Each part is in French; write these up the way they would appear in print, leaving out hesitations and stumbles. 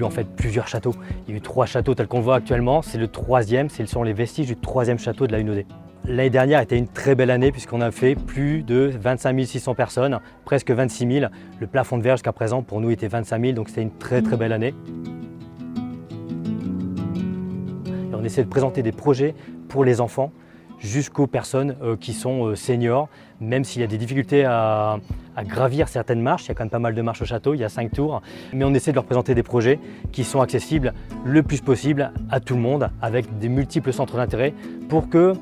en fait plusieurs châteaux. Il y a eu 3 châteaux tels qu'on le voit actuellement, c'est le 3e, ce sont les vestiges du 3e château de la Hunaudet. L'année dernière était une très belle année puisqu'on a fait plus de 25 600 personnes, presque 26 000. Le plafond de verre jusqu'à présent pour nous était 25 000, donc c'était une très belle année. Et on essaie de présenter des projets pour les enfants jusqu'aux personnes qui sont seniors, même s'il y a des difficultés à gravir certaines marches. Il y a quand même pas mal de marches au château, il y a 5 tours, mais on essaie de leur présenter des projets qui sont accessibles le plus possible à tout le monde, avec des multiples centres d'intérêt pour que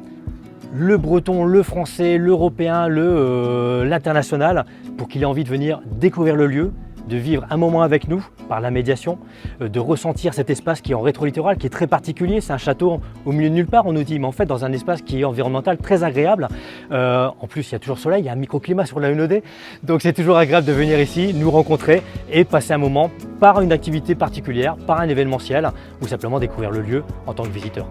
le breton, le français, l'européen, l'international, pour qu'il ait envie de venir découvrir le lieu, de vivre un moment avec nous par la médiation, de ressentir cet espace qui est en rétro-littoral, qui est très particulier. C'est un château au milieu de nulle part, on nous dit, mais en fait dans un espace qui est environnemental, très agréable. En plus, il y a toujours le soleil, il y a un microclimat sur la Hunaudet, donc c'est toujours agréable de venir ici, nous rencontrer et passer un moment par une activité particulière, par un événementiel, ou simplement découvrir le lieu en tant que visiteur.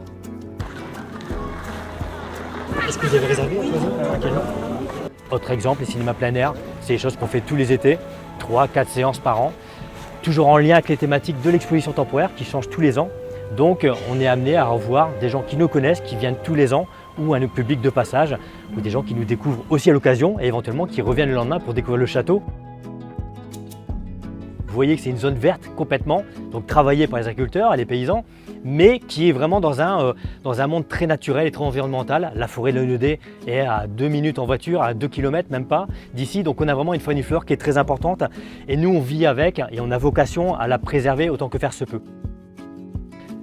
Est-ce que vous avez réservé à quel heure? Autre exemple, les cinémas plein air, c'est des choses qu'on fait tous les étés, 3-4 séances par an, toujours en lien avec les thématiques de l'exposition temporaire qui changent tous les ans. Donc on est amené à revoir des gens qui nous connaissent, qui viennent tous les ans, ou un public de passage, ou des gens qui nous découvrent aussi à l'occasion et éventuellement qui reviennent le lendemain pour découvrir le château. Vous voyez que c'est une zone verte complètement, donc travaillée par les agriculteurs et les paysans, mais qui est vraiment dans un monde très naturel et très environnemental. La forêt de la Hunaudet est à 2 minutes en voiture, à 2 km même pas d'ici, donc on a vraiment une faune et une flore qui est très importante et nous on vit avec et on a vocation à la préserver autant que faire se peut.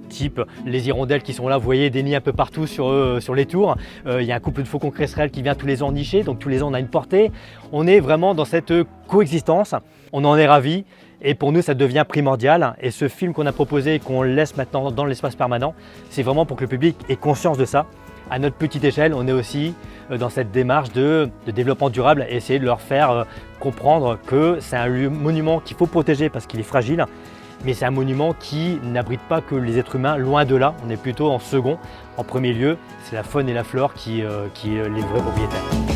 Type les hirondelles qui sont là, vous voyez des nids un peu partout sur les tours. Il y a un couple de faucons cresserelles qui vient tous les ans nicher, donc tous les ans on a une portée. On est vraiment dans cette coexistence, on en est ravis. Et pour nous, ça devient primordial. Et ce film qu'on a proposé et qu'on laisse maintenant dans l'espace permanent, c'est vraiment pour que le public ait conscience de ça. À notre petite échelle, on est aussi dans cette démarche de développement durable et essayer de leur faire comprendre que c'est un lieu monument qu'il faut protéger parce qu'il est fragile. Mais c'est un monument qui n'abrite pas que les êtres humains, loin de là. On est plutôt en second. En premier lieu, c'est la faune et la flore qui est les vrais propriétaires.